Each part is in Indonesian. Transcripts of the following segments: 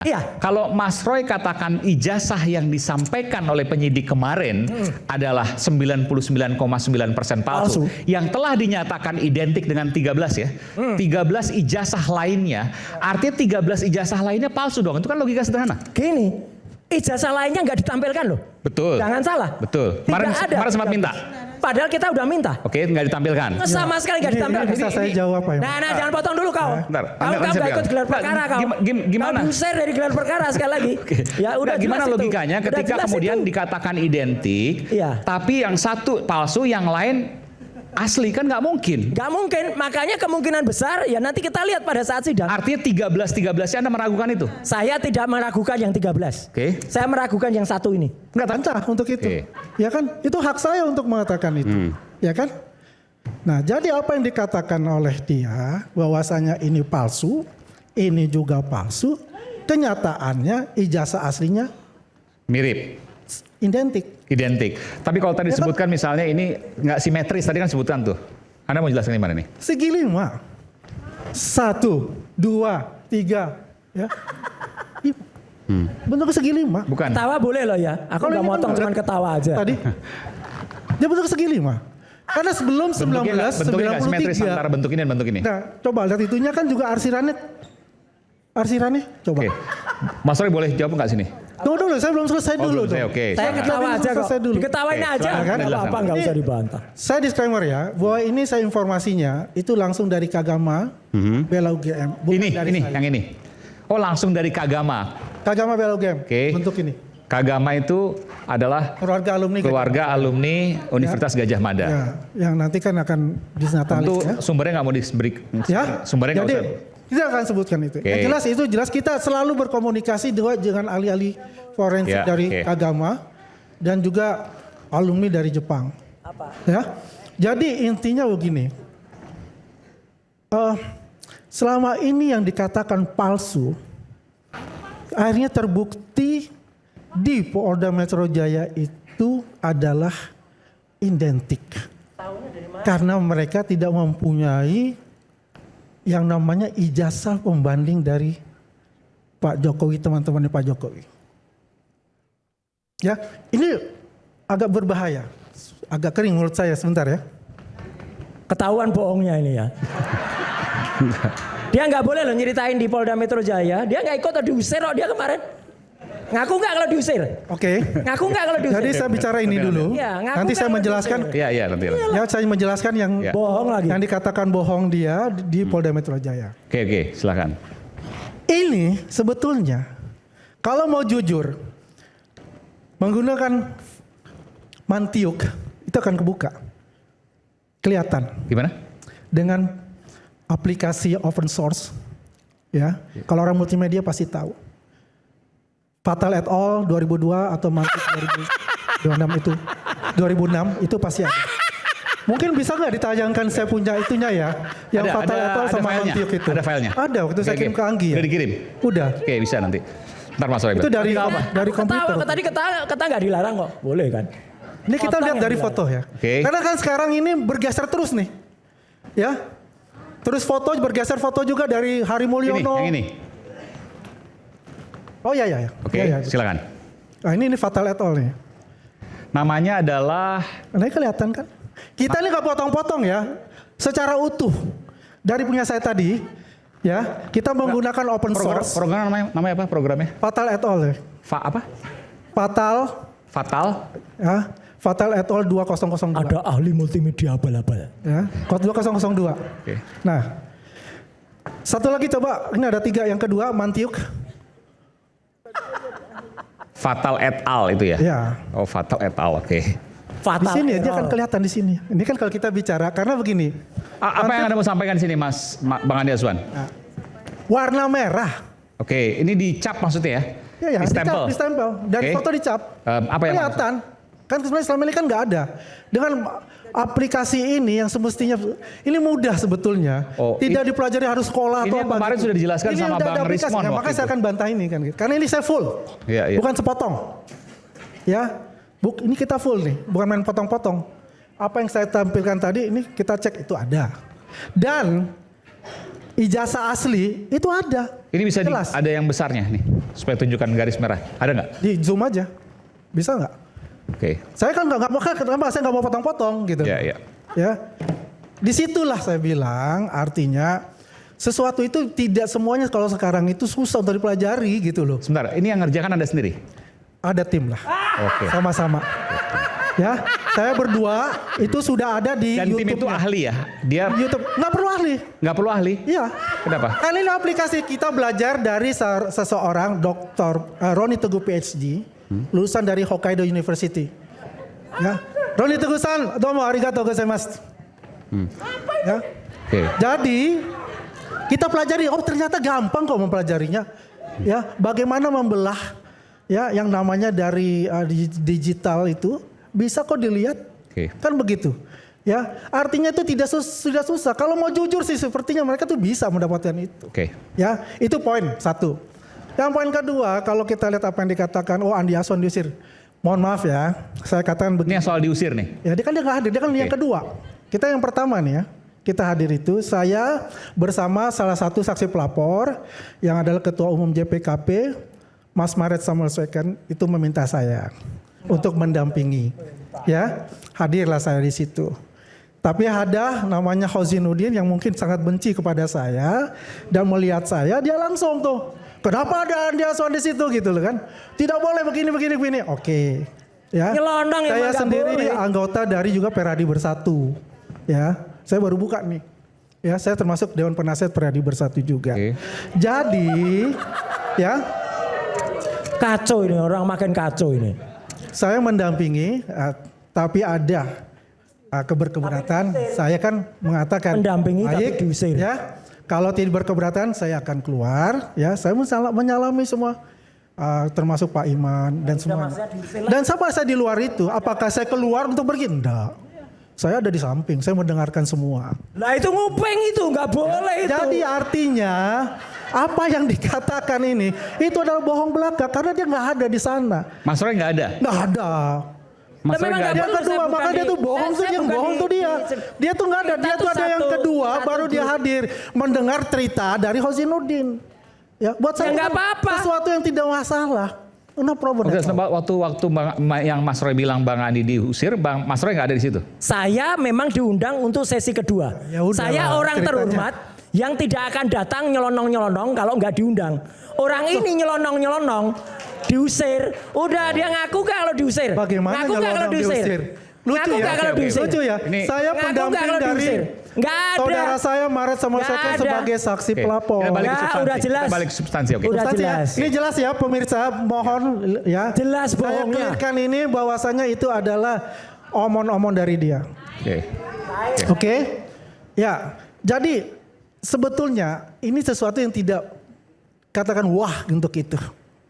Iya. Kalau Mas Roy katakan ijazah yang disampaikan oleh penyidik kemarin adalah 99,9% palsu, yang telah dinyatakan identik dengan 13 ya, 13 ijazah lainnya, artinya 13 ijazah lainnya palsu dong. Itu kan logika sederhana. Gini, ijazah lainnya nggak ditampilkan loh. Betul. Jangan salah. Betul. Tidak ada. Kemarin sempat minta. Padahal kita udah minta. Oke, nggak ditampilkan. Sama sekali nggak ditampilkan. Bisa saya jawab Pak? Nah, jangan potong dulu kau. Bentar, Kau nggak ikut gelar perkara kau. Gimana? Kau share dari gelar perkara sekali lagi. Ya udah. Gimana jelas logikanya itu. ketika kemudian dikatakan identik, Iya. tapi yang satu palsu, yang lain asli, kan nggak mungkin. Nggak mungkin, makanya kemungkinan besar ya nanti kita lihat pada saat sidang. Artinya 13-13-nya Anda meragukan itu? Saya tidak meragukan yang 13. Oke. Saya meragukan yang satu ini. Nggak bantah untuk itu. Oke. Ya kan? Itu hak saya untuk mengatakan itu. Ya kan? Nah, jadi apa yang dikatakan oleh dia bahwasanya ini palsu, ini juga palsu, kenyataannya ijazah aslinya Mirip, identik. Tapi kalau tadi Ya kan? disebutkan misalnya ini nggak simetris, tadi kan sebutkan tuh. Anda mau jelaskan di mana nih? Segi 5. 1, 2, 3, ya. Bentuk segi 5. Bukan. Ketawa boleh loh ya. Aku Kalau nggak ini kan motong, cuman ketawa aja. Tadi dia bentuk segi 5. Karena sebelum Bentuknya nggak simetris 1993. antara bentuk ini dan bentuk ini. Nah, coba lihat itunya kan juga arsirannya. Arsirannya, coba. Oke. Mas Roy boleh jawab nggak sini? Tunggu dulu, saya belum selesai Oh, dulu. belum selesai, dong. oke. Saya ketawa aja kok. Selesai dulu. Diketawain Oke, aja. silakan, Nggak silakan. apa-apa, nggak usah dibantah. Saya disclaimer ya, bahwa ini saya informasinya itu langsung dari Kagama, Bela UGM. Bukan Ini, dari saya. yang ini. Oh, langsung dari Kagama. Kagama Bela UGM, Oke. bentuk ini. Kagama itu adalah Keluarga alumni Universitas Gajah Mada. Ya, yang nanti kan akan disnatalis Tentu ya. sumbernya nggak mau diberi. Ya, Sumbernya nggak jadi usah. kita akan sebutkan itu. Oke. Yang jelas itu jelas kita selalu berkomunikasi dengan ahli-ahli forensik Ya, dari oke. Kagama dan juga alumni dari Jepang. Apa? Ya, jadi intinya begini. Selama ini yang dikatakan palsu, akhirnya terbukti di Polda Metro Jaya itu adalah identik. Karena mereka tidak mempunyai yang namanya ijazah pembanding dari Pak Jokowi, teman-temannya Pak Jokowi. Ya, ini agak berbahaya. Agak kering menurut saya sebentar ya. Ketahuan bohongnya ini ya. Dia nggak boleh loh nyeritain di Polda Metro Jaya. Dia nggak ikut atau diusir kok dia kemarin. Ngaku nggak kalau diusir? Oke. Ngaku nggak kalau diusir? Jadi saya bicara ini dulu. Ya, ngaku Nanti nggak saya kalau menjelaskan. Iya, nanti. Ya, saya menjelaskan yang Ya. Bohong lagi. yang dikatakan bohong dia di Polda Metro Jaya. Oke, silakan. Ini sebetulnya kalau mau jujur menggunakan mantiuk itu akan kebuka. Kelihatan Gimana? dengan aplikasi open source. Ya. Kalau orang multimedia pasti tahu. Fatal et al 2002 atau Mantiuk 2006 itu pasti ada. Mungkin bisa nggak ditayangkan saya punya itunya ya, yang Fatal et al sama filenya. Mantiuk itu. Ada filenya. Ada waktu saya Oke, kirim ke Anggi ya. Udah dikirim? Udah. Oke, bisa nanti. Ntar Mas Roy. Itu dari Ketawa, komputer. tadi kata nggak dilarang kok. Boleh kan? Ini kita Potong lihat yang dari dilarang. foto ya. Oke. Karena kan sekarang ini bergeser terus nih. Ya. Terus foto bergeser foto juga dari Hari Mulyono. Yang ini. Oh ya. Oke, Ya. silakan. Nah, ini Fatal et al nih. Namanya adalah Nah, ini kelihatan kan? Kita ini nggak potong-potong ya. Secara utuh. Dari punya saya tadi, ya, kita menggunakan open source. program namanya apa programnya? Fatal et al ya. Apa? Fatal. Ya. Fatal et al 2002. Ada ahli multimedia abal-abal. Ya, kode 2002. Oke. Nah, satu lagi coba, ini ada 3. Yang kedua, Mantiuk. Fatal et al itu ya? Ya. Oh, Fatal et al. Oke. Di Fatal. sini dia akan kelihatan di sini. Ini kan kalau kita bicara, karena begini. Apa yang Anda mau sampaikan di sini, Bang Andi Azwan? Warna merah. Oke, ini dicap maksudnya ya? Ya, Di stempel. di stempel. Dari Oke. foto dicap. Apa yang kelihatan. Kan sebenarnya selama ini kan nggak ada. Dengan aplikasi ini yang semestinya ini mudah sebetulnya. Oh, Tidak dipelajari harus sekolah ini atau yang apa. kemarin sudah dijelaskan Ini sama udah ada Bang aplikasi. Rismon Nah, waktu makanya saya itu. akan bantah ini kan. Karena ini saya full. Iya. Bukan sepotong. Ya. Ini kita full nih, bukan main potong-potong. Apa yang saya tampilkan tadi ini kita cek itu ada. Dan ijazah asli itu ada. Ini bisa Jelas. ada yang besarnya nih. supaya tunjukkan garis merah. Ada nggak? Di zoom aja, bisa nggak? Oke. Saya kan kenapa saya nggak mau potong-potong gitu. Ya. Ya, disitulah saya bilang artinya sesuatu itu tidak semuanya kalau sekarang itu susah untuk dipelajari gitu loh. Sebentar, ini yang ngerjakan Anda sendiri? Ada tim lah, Oke. sama-sama. Ya, saya berdua itu sudah ada di Dan tim YouTube. itu ahli ya? Dia YouTube nggak perlu ahli. nggak perlu ahli? Iya. Kenapa? Kan ini aplikasi kita belajar dari seseorang Dr. Roni Teguh PhD, lulusan dari Hokkaido University. Ya, Roni Teguh-san, domo arigatou gozaimasu. Ya. Oke. Jadi kita pelajari, oh ternyata gampang kok mempelajarinya. Ya, bagaimana membelah ya yang namanya dari digital itu bisa kok dilihat. Oke. Kan begitu. Ya, artinya itu sudah susah. Kalau mau jujur sih sepertinya mereka tuh bisa mendapatkan itu. Oke. Ya, itu poin satu. Yang poin kedua, kalau kita lihat apa yang dikatakan, oh Andi Aswan diusir. Mohon maaf ya, saya katakan Ini begini. yang soal diusir nih. Ya, dia nggak hadir, dia kan yang kedua. Kita yang pertama nih ya, kita hadir itu saya bersama salah satu saksi pelapor yang adalah Ketua Umum JPKP, Mas Maret Samuel Sweken itu meminta saya untuk mendampingi. Ya, hadirlah saya di situ. Tapi ada namanya Hozinuddin yang mungkin sangat benci kepada saya dan melihat saya dia langsung tuh, kenapa ada Andi Aswan di situ gitu loh kan? Tidak boleh begini. Oke. Ya. Nyelonong ya, Saya nggak sendiri boleh. anggota dari juga Peradi Bersatu. Ya, saya baru buka nih. Ya, saya termasuk Dewan Penasihat Peradi Bersatu juga. Oke. Jadi, ya, Kacau ini, orang makin kacau ini. saya mendampingi, tapi ada keberkeberatan. Saya kan mengatakan, Mendampingi tapi baik, diusir. ya. Kalau tidak berkeberatan, saya akan keluar. Ya, saya menyalami semua, termasuk Pak Iman dan semua. Dan sampai saya di luar itu, apakah saya keluar untuk pergi? Enggak. Saya ada di samping, saya mendengarkan semua. Nah itu nguping itu, nggak boleh itu. Jadi artinya apa yang dikatakan ini itu adalah bohong belaka karena dia nggak ada di sana. Mas Roy nggak ada? Nggak ada. Mas Roy memang nggak nggak ada? Yang perlu, kedua saya maka bukan dia tuh di- bohong saya tuh yang bukan bohong di- tuh dia. Dia tuh nggak ada. Kita Dia tuh tuh ada yang satu- kedua satu baru dia grup. hadir mendengar cerita dari Hozinuddin. Ya buat saya nggak itu apa-apa. sesuatu yang tidak masalah. No problem. Oke, at all. waktu yang Mas Roy bilang Bang Andi diusir, Mas Roy nggak ada di situ. Saya memang diundang untuk sesi kedua. Ya udah Saya lah, orang ceritanya. terhormat yang tidak akan datang nyelonong-nyelonong kalau nggak diundang. Orang ini nyelonong-nyelonong diusir. Udah dia ngaku gak kalau diusir? Bagaimana ngaku gak kalau nyelonong diusir? Lucu Ngaku ya? gak kalau Oke, diusir? Lucu ya. Ini- Saya Ngaku pendamping nggak kalau dari diusir? Nggak ada. saudara saya Maret Samuel Nggak Sweken ada. sebagai saksi Oke, pelapor. Kita balik ke Ya, substansi. udah jelas. Kita balik ke substansi, oke. Udah Substansi ya. jelas. Ini jelas ya pemirsa, mohon ya. Jelas Saya bohongnya. clearkan ini bahwasanya itu adalah omon-omon dari dia. Oke. Oke? Ya, jadi sebetulnya ini sesuatu yang tidak katakan wah untuk itu.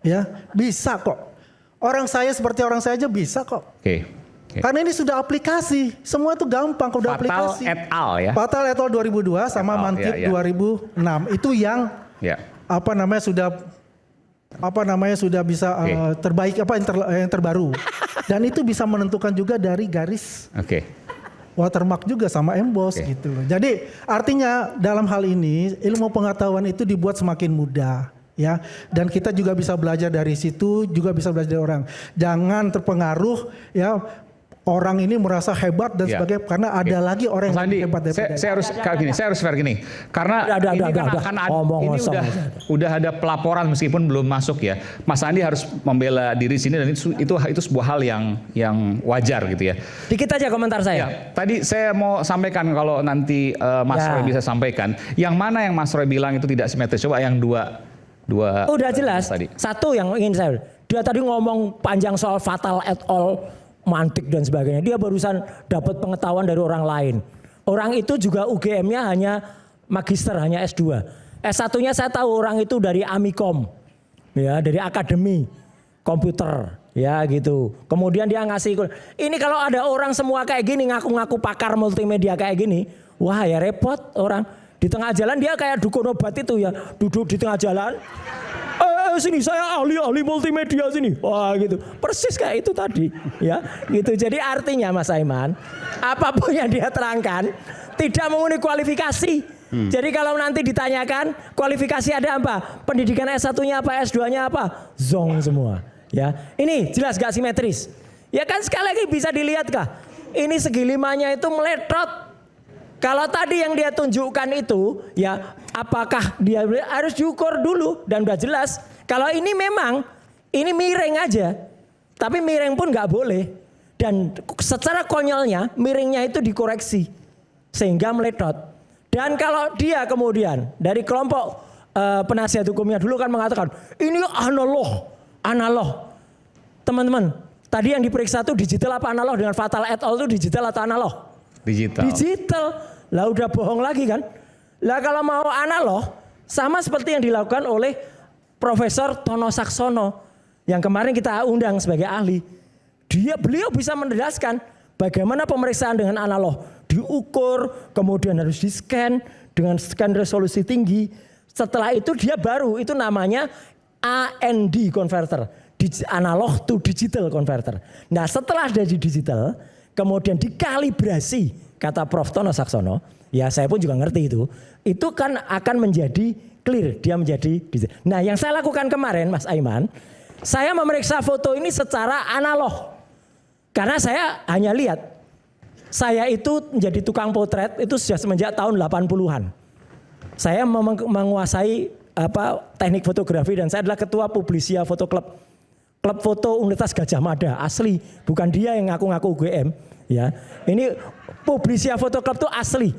Ya, bisa kok. Orang saya seperti orang saya aja bisa kok. Oke. Karena ini sudah aplikasi. Semua itu gampang kalau udah Fatal aplikasi. et al ya. Fatal et al 2002 sama Et al, Mantip ya, ya. 2006. Itu yang Ya. sudah bisa Oke. terbaik yang terbaru. Dan itu bisa menentukan juga dari garis Oke. watermark juga sama emboss Oke. gitu loh. Jadi artinya dalam hal ini ilmu pengetahuan itu dibuat semakin mudah ya. Dan kita juga bisa belajar dari situ, juga bisa belajar dari orang. Jangan terpengaruh ya orang ini merasa hebat dan Ya. sebagainya karena ada lagi orang Mas yang Andi, lebih hebat daripada saya harus kayak gini, saya harus fair gini. Karena Udah, ini kan udah. akan ada, Omong ini kosong udah ada pelaporan meskipun belum masuk ya. Mas Andi harus membela diri sini dan itu sebuah hal yang wajar gitu ya. Dikit aja komentar Ya, saya. tadi saya mau sampaikan kalau nanti Mas Ya. Roy bisa sampaikan. Yang mana yang Mas Roy bilang itu tidak simetris? Coba yang dua Udah jelas. tadi. Satu yang ingin saya. Dia tadi ngomong panjang soal fatal et al, mantik dan sebagainya. Dia barusan dapat pengetahuan dari orang lain. Orang itu juga UGM-nya hanya magister, hanya S2. S1-nya saya tahu orang itu dari Amikom. Ya, dari Akademi Komputer. Ya gitu. Kemudian dia ngasih. Ini kalau ada orang semua kayak gini ngaku-ngaku pakar multimedia kayak gini. Wah ya repot orang. Di tengah jalan dia kayak dukun obat itu ya. Duduk di tengah jalan. Sini saya ahli multimedia sini. Wah gitu. Persis kayak itu tadi. Ya gitu. Jadi artinya Mas Aiman. Apapun yang dia terangkan. Tidak memenuhi kualifikasi. Jadi kalau nanti ditanyakan kualifikasi ada apa? Pendidikan S1-nya apa, S2-nya apa? Zong semua. Ya, ini jelas gak simetris. Ya kan sekali lagi bisa dilihat kah? Ini segi limanya itu meletot. Kalau tadi yang dia tunjukkan itu, ya apakah dia harus diukur dulu dan udah jelas. Kalau ini memang ini miring aja, tapi miring pun nggak boleh. Dan secara konyolnya miringnya itu dikoreksi sehingga meletot. Dan kalau dia kemudian dari kelompok penasihat hukumnya dulu kan mengatakan ini analog. Teman-teman, tadi yang diperiksa itu digital apa analog dengan Fatal et al. Itu digital atau analog? Digital. Lah udah bohong lagi kan? Lah kalau mau analog sama seperti yang dilakukan oleh Profesor Tono Saksono yang kemarin kita undang sebagai ahli. Beliau bisa menjelaskan bagaimana pemeriksaan dengan analog. Diukur, kemudian harus di-scan dengan scan resolusi tinggi. Setelah itu dia baru, itu namanya AND converter, analog to digital converter. Nah setelah dari digital, kemudian dikalibrasi, kata Prof. Tono Saksono, ya saya pun juga ngerti itu kan akan menjadi clear, dia menjadi digital. Nah yang saya lakukan kemarin Mas Aiman, saya memeriksa foto ini secara analog. Karena saya hanya lihat, saya itu menjadi tukang potret itu sudah semenjak tahun 80-an. Saya menguasai teknik fotografi dan saya adalah ketua Publisia Foto Club. Klub foto Universitas Gajah Mada, asli. Bukan dia yang ngaku-ngaku UGM. Ya. Ini Publisia Foto Club itu asli.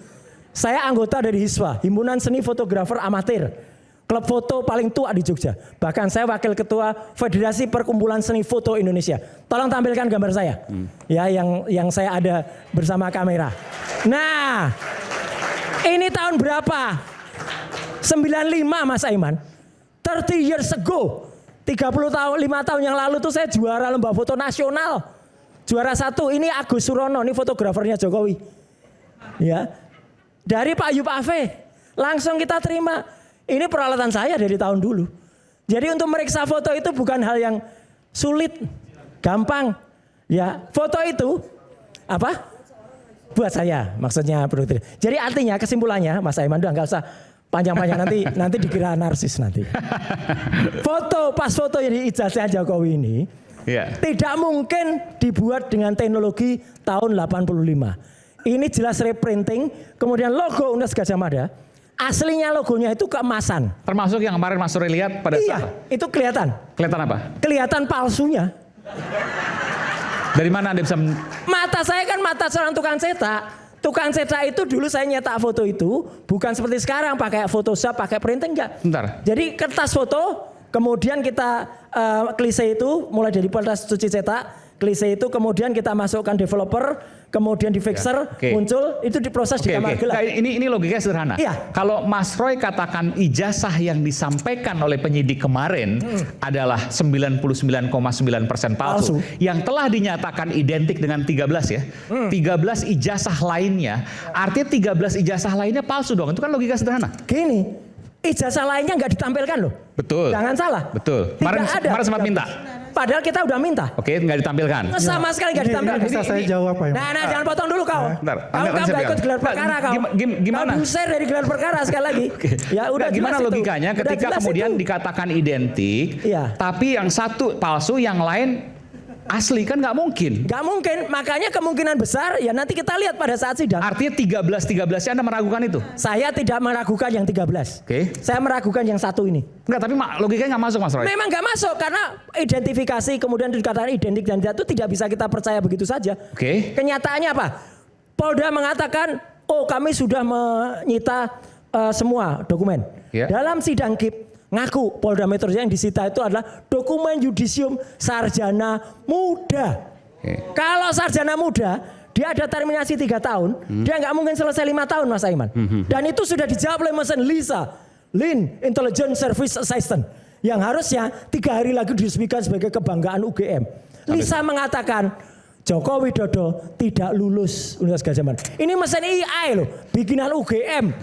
Saya anggota dari HISWA, Himpunan Seni Fotografer Amatir. Klub foto paling tua di Jogja. Bahkan saya wakil ketua Federasi Perkumpulan Seni Foto Indonesia. Tolong tampilkan gambar saya. Ya, yang saya ada bersama kamera. Nah, ini tahun berapa? 95 Mas Aiman. 30 years ago. 5 tahun yang lalu tuh saya juara lomba foto nasional. Juara 1, ini Agus Surono, ini fotografernya Jokowi. Ya. Dari Pak Ayub Ave. Langsung kita terima. Ini peralatan saya dari tahun dulu. Jadi untuk meriksa foto itu bukan hal yang sulit, gampang. Ya, foto itu apa? Buat saya, maksudnya produktif. Jadi artinya kesimpulannya, Mas Aiman, enggak usah panjang-panjang nanti dikira narsis nanti. Pas foto yang di ijazah Jokowi ini tidak mungkin dibuat dengan teknologi tahun 85. Ini jelas reprinting, kemudian logo Universitas Gajah Mada. Aslinya logonya itu keemasan. Termasuk yang kemarin Mas Suri lihat pada saat. Iya, itu kelihatan. Kelihatan apa? Kelihatan palsunya. Dari mana Anda bisa? Mata saya kan mata seorang tukang cetak. Tukang cetak itu dulu saya nyetak foto itu bukan seperti sekarang pakai Photoshop, pakai printing enggak. Bentar. Jadi kertas foto, kemudian kita klise itu mulai dari kertas cuci cetak, klise itu kemudian kita masukkan developer, kemudian di fixer, muncul itu diproses di kamar gelap. Ini logikanya sederhana. Iya. Kalau Mas Roy katakan ijazah yang disampaikan oleh penyidik kemarin adalah 99,9% palsu, yang telah dinyatakan identik dengan 13 ya. 13 ijazah lainnya, artinya 13 ijazah lainnya palsu dong. Itu kan logika sederhana. Gini, ijazah lainnya nggak ditampilkan loh. Betul. Jangan salah. Betul. Kemarin sempat minta. Padahal kita udah minta. Oke, nggak ditampilkan. Sama sekali nggak ditampilkan. Bisa saya jawab Pak. Nah, jangan potong dulu kau. Bentar, Kamu nggak ikut gelar perkara kau. Gimana? Kau diusir dari gelar perkara sekali lagi. Ya udah. Gimana logikanya itu. ketika kemudian dikatakan identik, tapi yang satu palsu, yang lain asli, kan nggak mungkin. Nggak mungkin, makanya kemungkinan besar ya nanti kita lihat pada saat sidang. Artinya 13-13-nya Anda meragukan itu? Saya tidak meragukan yang 13. Oke. Saya meragukan yang satu ini. Enggak, tapi logikanya nggak masuk Mas Roy. Memang nggak masuk karena identifikasi kemudian dikatakan identik dan itu tidak bisa kita percaya begitu saja. Oke. Kenyataannya apa? Polda mengatakan, oh kami sudah menyita semua dokumen. Dalam sidang KIP, ngaku Polda Metro Jaya yang disita itu adalah dokumen yudisium sarjana muda. Kalau sarjana muda, dia ada terminasi 3 tahun, dia nggak mungkin selesai 5 tahun Mas Aiman. Dan itu sudah dijawab oleh mesin Lisa, Lean Intelligence Service Assistant, yang harusnya 3 hari lagi diresmikan sebagai kebanggaan UGM. Lisa mengatakan, Joko Widodo tidak lulus Universitas Gajah Mada. Ini mesin AI loh, bikinan UGM.